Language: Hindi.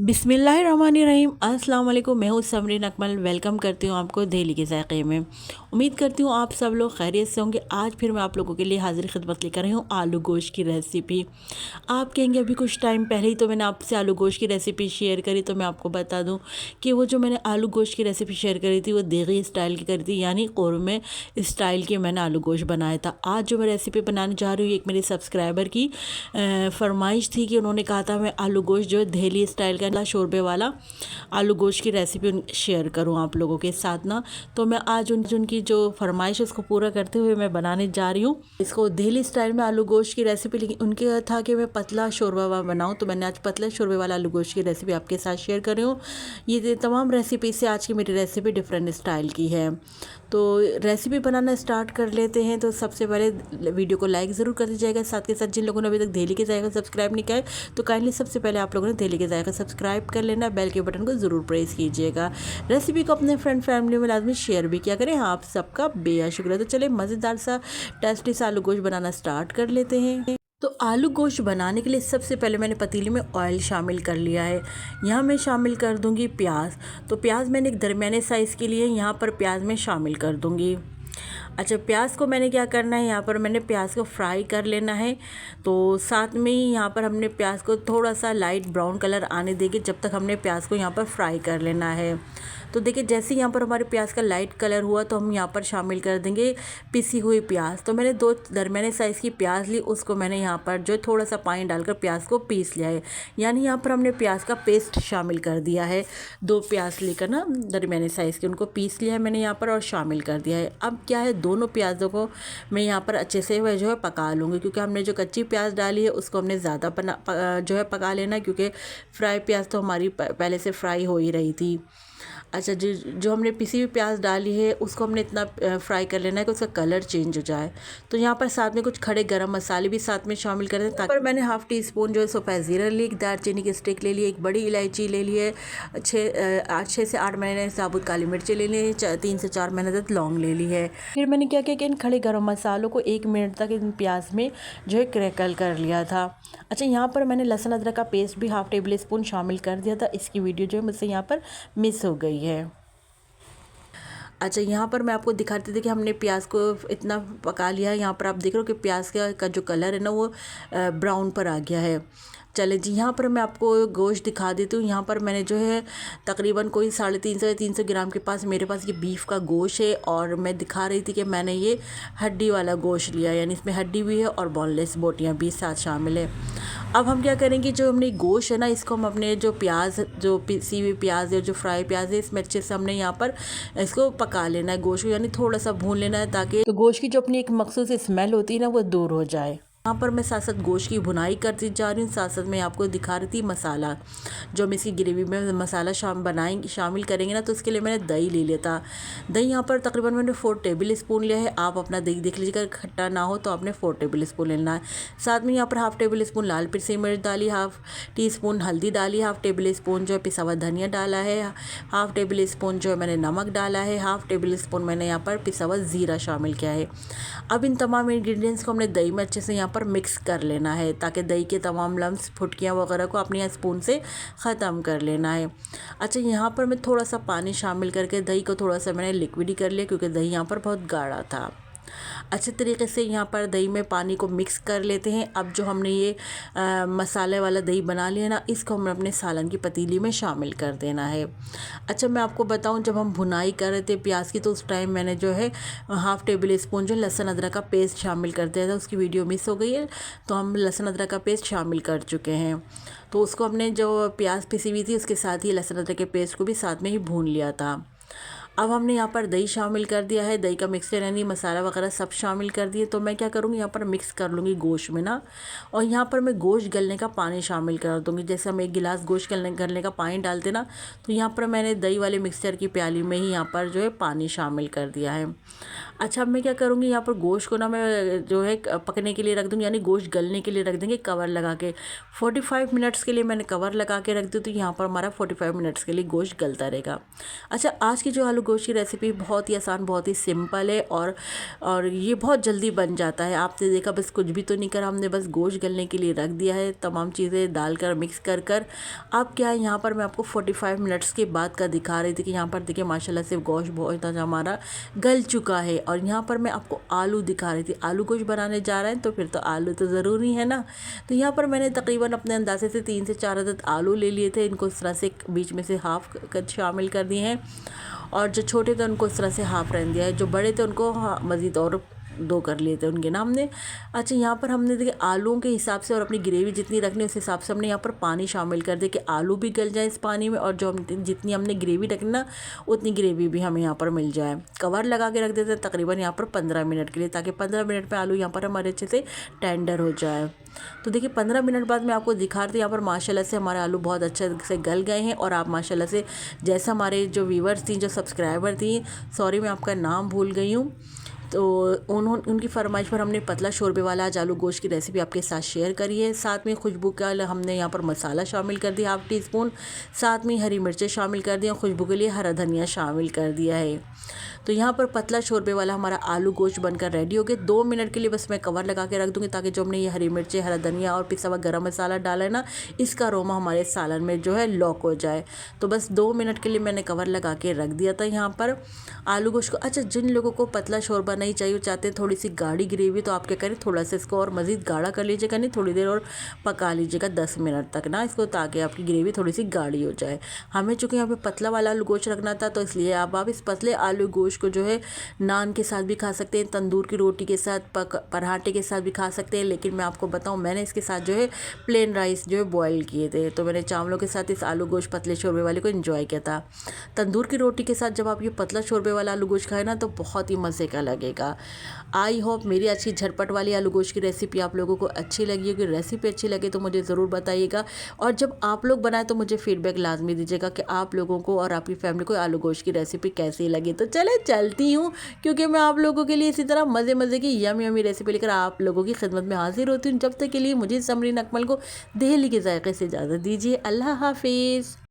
बिस्मिल्लाहिर्रहमानिर्रहीम। अस्सलाम वालेकुम। मैं हूँ समरीन अकमल। वेलकम करती हूँ आपको दिल्ली के ज़ायक़े में। उम्मीद करती हूँ आप सब लोग खैरियत से होंगे। आज फिर मैं आप लोगों के लिए हाज़िर खिदमत लेकर आई हूँ आलू गोश्त की रेसिपी। आप कहेंगे अभी कुछ टाइम पहले ही तो मैंने आपसे आलू गोश्त की रेसिपी शेयर करी, तो मैं आपको बता दूँ कि वो जो मैंने आलू गोश्त की रेसिपी शेयर करी थी वो देगी स्टाइल की करी थी, यानी कौरमे स्टाइल की मैंने आलू गोश्त बनाया था। आज जो मैं रेसिपी बनाने जा रही हूँ, एक मेरे सब्सक्राइबर की फरमाइश थी कि उन्होंने कहा था मैं आलू गोश्त जो है दिल्ली स्टाइल का शोरबे वाला आलू गोश्त की रेसिपी शेयर करूं आप लोगों के साथ ना। तो मैं आज उनकी जो फरमाइश है उसको पूरा करते हुए मैं बनाने जा रही हूँ इसको दिल्ली स्टाइल में आलू गोश्त की रेसिपी। लेकिन उनके था कि मैं पतला शोरबा बनाऊँ, तो मैंने आज पतला शोरबे वाला आलू गोश्त की रेसिपी आपके साथ शेयर कर रही हूँ। ये तमाम रेसिपी से आज की मेरी रेसिपी डिफरेंट स्टाइल की है। तो रेसिपी बनाना स्टार्ट कर लेते हैं। तो सबसे पहले वीडियो को लाइक ज़रूर कर दीजिएगा। साथ के साथ जिन लोगों ने अभी तक दिल्ली के ज़ायक़ा सब्सक्राइब नहीं किया है, तो काइंडली सबसे पहले आप लोगों ने दिल्ली के ज़ायक़ा सब्सक्राइब कर लेना, बेल के बटन को ज़रूर प्रेस कीजिएगा। रेसिपी को अपने फ्रेंड फैमिली में लाजमी शेयर भी किया करें। हाँ, आप सबका बेहद शुक्रिया। तो चले मज़ेदार सा टेस्टी सा आलू गोश्त बनाना स्टार्ट कर लेते हैं। तो आलू गोश्त बनाने के लिए सबसे पहले मैंने पतीले में ऑयल शामिल कर लिया है। यहाँ मैं शामिल कर दूँगी प्याज। तो प्याज मैंने एक दरमियाने साइज़ के लिए यहाँ पर प्याज में शामिल कर दूँगी। अच्छा, प्याज को मैंने क्या करना है, यहाँ पर मैंने प्याज को फ्राई कर लेना है। तो साथ में ही यहाँ पर हमने प्याज को थोड़ा सा लाइट ब्राउन कलर आने देंगे, जब तक हमने प्याज को यहाँ पर फ्राई कर लेना है। तो देखिए, जैसे यहाँ पर हमारे प्याज का लाइट कलर हुआ तो हम यहाँ पर शामिल कर देंगे पिसी हुई प्याज। तो मैंने 2 दरमियाने साइज़ की प्याज ली, उसको मैंने यहाँ पर जो थोड़ा सा पानी डालकर प्याज को पीस लिया है। यानी यहाँ पर हमने प्याज का पेस्ट शामिल कर दिया है। 2 प्याज लेकर ना दरमियाने साइज़ के, उनको पीस लिया है मैंने यहाँ पर और शामिल कर दिया है। अब क्या है, दोनों प्याज़ों को मैं यहाँ पर अच्छे से वह जो है पका लूँगी, क्योंकि हमने जो कच्ची प्याज डाली है उसको हमने ज़्यादा जो है पका लेना है, क्योंकि फ्राई प्याज तो हमारी पहले से फ्राई हो ही रही थी। अच्छा, जो हमने पिसी हुई प्याज डाली है उसको हमने इतना फ्राई कर लेना है कि उसका कलर चेंज हो जाए। तो यहाँ पर साथ में कुछ खड़े गरम मसाले भी साथ में शामिल कर दें। पर मैंने हाफ़ टी स्पून जो है सफ़ेद ज़ीरा ली, एक दालचीनी की स्टिक ले ली, एक बड़ी इलायची ले ली है, 6 से 8 मैंने साबुत काली मिर्ची ले ली है, 3 से 4 मैंने तक लौंग ले ली है। फिर मैंने क्या किया कि इन खड़े गरम मसालों को 1 मिनट तक इन प्याज में जो है क्रैकल कर लिया था। अच्छा, यहाँ पर मैंने लहसुन अदरक का पेस्ट भी हाफ़ टेबल स्पून शामिल कर दिया था। इसकी वीडियो जो है मुझसे यहाँ पर मिस हो गई है। अच्छा, यहाँ पर मैं आपको दिखाती थी कि हमने प्याज को इतना पका लिया है। यहाँ पर आप देख रहे हो कि प्याज का जो कलर है ना वो ब्राउन पर आ गया है। चले जी, यहाँ पर मैं आपको गोश्त दिखा देती हूँ। यहाँ पर मैंने जो है तकरीबन कोई 350 या 300 ग्राम के पास मेरे पास ये बीफ का गोश्त है, और मैं दिखा रही थी कि मैंने ये हड्डी वाला गोश्त लिया, यानी इसमें हड्डी भी है और बोनलेस बोटियाँ भी साथ शामिल है। अब हम क्या करेंगे, जो हमने गोश्त है ना इसको हम अपने जो प्याज, जो पिसी हुई प्याज है, जो फ्राई प्याज है, इसमें अच्छे से हमने यहाँ पर इसको पका लेना है गोश्त को, यानी थोड़ा सा भून लेना है, ताकि तो गोश्त की जो अपनी एक मखसूस स्मेल होती है ना वो दूर हो जाए। यहाँ पर मैं साथ साथ गोश्त की भुनाई करती जा रही हूँ। साथ साथ मैं आपको दिखा रही थी मसाला, जो हम इसकी ग्रेवी में मसाला शामिल करेंगे ना, तो उसके लिए मैंने दही ले लिया था। दही यहाँ पर तकरीबन मैंने 4 टेबल स्पून लिया है। आप अपना दही देख लीजिएगा, खट्टा ना हो तो आपने 4 टेबल स्पून लेना है। साथ में यहाँ पर हाफ़ टेबल स्पून लाल पिसी मिर्च डाली, हाफ़ टी स्पून हल्दी डाली, हाफ़ टेबल स्पून जो है पिसा हुआ धनिया डाला है, हाफ़ टेबल स्पून जो है मैंने नमक डाला है, हाफ़ टेबल स्पून मैंने यहाँ पर पिसा हुआ ज़ीरा शामिल किया है। अब इन तमाम इंग्रेडिएंट्स को हमने दही में अच्छे से यहाँ पर मिक्स कर लेना है, ताकि दही के तमाम लम्स, फुटकियाँ वगैरह को अपने स्पून से ख़त्म कर लेना है। अच्छा, यहाँ पर मैं थोड़ा सा पानी शामिल करके दही को थोड़ा सा मैंने लिक्विड ही कर लिया, क्योंकि दही यहाँ पर बहुत गाढ़ा था। अच्छे तरीके से यहाँ पर दही में पानी को मिक्स कर लेते हैं। अब जो हमने ये मसाले वाला दही बना लिया ना, इसको हमें अपने सालन की पतीली में शामिल कर देना है। अच्छा, मैं आपको बताऊं, जब हम भुनाई कर रहे थे प्याज की, तो उस टाइम मैंने जो है हाफ़ टेबल स्पून जो लहसुन अदरक का पेस्ट शामिल कर दिया था। उसकी वीडियो मिस हो गई है, तो हम लहसुन अदरक का पेस्ट शामिल कर चुके हैं। तो उसको हमने जो प्याज पिसी हुई थी उसके साथ ही लहसुन अदरक के पेस्ट को भी साथ में ही भून लिया था। अब हमने यहाँ पर दही शामिल कर दिया है, दही का मिक्सचर यानी मसाला वगैरह सब शामिल कर दिए। तो मैं क्या करूँगी, यहाँ पर मिक्स कर लूँगी गोश्त में ना, और यहाँ पर मैं गोश्त गलने का पानी शामिल कर दूँगी। जैसे हम 1 गिलास गोश्त गलने का पानी डालते ना, तो यहाँ पर मैंने दही वाले मिक्सचर की प्याली में ही यहाँ पर जो है पानी शामिल कर दिया है। अच्छा, अब मैं क्या करूँगी, यहाँ पर गोश्त को ना मैं जो है पकने के लिए रख दूँगी, यानी गोश्त गलने के लिए रख देंगे कवर लगा के। 45 मिनट्स के लिए मैंने कवर लगा के रख दी, तो यहाँ पर हमारा 45 मिनट्स के लिए गोश्त गलता रहेगा। अच्छा, आज की जो आलू आलू गोश्त की रेसिपी बहुत ही आसान, बहुत ही सिंपल है और ये बहुत जल्दी बन जाता है। आपने देखा बस कुछ भी तो नहीं करा, हमने बस गोश्त गलने के लिए रख दिया है, तमाम चीज़ें डालकर मिक्स कर कर। अब क्या है, यहाँ पर मैं आपको 45 मिनट्स के बाद का दिखा रही थी कि यहाँ पर देखिए माशाल्लाह से गोश्त बहुत ज़्यादा हमारा गल चुका है। और यहाँ पर मैं आपको आलू दिखा रही थी, आलू गोश्त बनाने जा रहे हैं तो फिर तो आलू तो ज़रूरी है ना। तो यहाँ पर मैंने तकरीबन अपने अंदाजे से 3 से 4 अदद आलू ले लिए थे। इनको इस तरह से बीच में से हाफ कट शामिल कर दिए हैं, और जो छोटे थे उनको इस तरह से हाफ रहने दिया है, जो बड़े थे उनको मज़ीद और 2 कर लिए थे उनके ना हमने। अच्छा, यहाँ पर हमने देखिए आलूओं के हिसाब से और अपनी ग्रेवी जितनी रखनी है उस हिसाब से हमने यहाँ पर पानी शामिल कर दिया कि आलू भी गल जाए इस पानी में, और जो हम जितनी हमने ग्रेवी रखनी ना उतनी ग्रेवी भी हमें यहाँ पर मिल जाए। कवर लगा के रख देते हैं तकरीबन यहाँ पर 15 मिनट के लिए, ताकि 15 मिनट में आलू यहाँ पर हमारे अच्छे से टेंडर हो जाए। तो देखिए 15 मिनट बाद मैं आपको दिखा रही थी, यहाँ पर माशाल्लाह से हमारे आलू बहुत अच्छे से गल गए हैं। और आप माशाल्लाह से, जैसा हमारे जो व्यूवर्स थी, जो सब्सक्राइबर थी, सॉरी मैं आपका नाम भूल गई हूँ, तो उनकी फरमाइश पर हमने पतला शोरबे वाला आज आलू गोश्त की रेसिपी आपके साथ शेयर करी है। साथ में खुशबू का हमने यहाँ पर मसाला शामिल कर दिया 1/2 टीस्पून, साथ में हरी मिर्चें शामिल कर दिया, खुशबू के लिए हरा धनिया शामिल कर दिया है। तो यहाँ पर पतला शोरबे वाला हमारा आलू गोश्त बनकर रेडी हो गया। 2 मिनट के लिए बस मैं कवर लगा के रख दूँगी, ताकि जो हमने ये हरी मिर्चें, हरा धनिया और पिसा हुआ गरम मसाला डाला है ना, इसका अरोमा हमारे सालन में जो है लॉक हो जाए। तो बस 2 मिनट के लिए मैंने कवर लगा के रख दिया था यहाँ पर आलू गोश्त को। अच्छा, जिन लोगों को पतला शोरबा नहीं चाहिए, चाहते हैं थोड़ी सी गाढ़ी ग्रेवी, तो आप क्या करें, थोड़ा सा इसको और मज़ीद गाढ़ा कर लीजिएगा, नहीं थोड़ी देर और पका लीजिएगा 10 मिनट तक ना इसको, ताकि आपकी ग्रेवी थोड़ी सी गाढ़ी हो जाए। हमें चूँकि यहाँ पे पतला वाला आलू गोश्त रखना था, तो इसलिए आप इस पतले आलू गोश्त को जो है नान के साथ भी खा सकते हैं, तंदूर की रोटी के साथ, पराठे के साथ भी खा सकते हैं। लेकिन मैं आपको बताऊँ, मैंने इसके साथ जो है प्लेन राइस जो है बॉयल किए थे, तो मैंने चावलों के साथ इस आलू गोश्त पतले शोरबे वाले को एंजॉय किया था। तंदूर की रोटी के साथ जब आप ये पतला शोरबे वाला आलू गोश्त खाए ना, तो बहुत ही मज़े का लगेगा। आई होप मेरी अच्छी झटपट वाली आलू गोश्त की रेसिपी आप लोगों को अच्छी लगी होगी। रेसिपी अच्छी लगे तो मुझे ज़रूर बताइएगा, और जब आप लोग बनाएं तो मुझे फीडबैक लाजमी दीजिएगा कि आप लोगों को और आपकी फैमिली को आलू गोश्त की रेसिपी कैसी लगी। तो चले चलती हूँ, क्योंकि मैं आप लोगों के लिए इसी तरह मज़े मज़े की यमी रेसिपी लेकर आप लोगों की खिदमत में हाजिर होती हूँ। जब तक के लिए मुझे समरीन अकमल को दिल्ली के जायके से इजाज़त दीजिए। अल्लाह हाफिज़।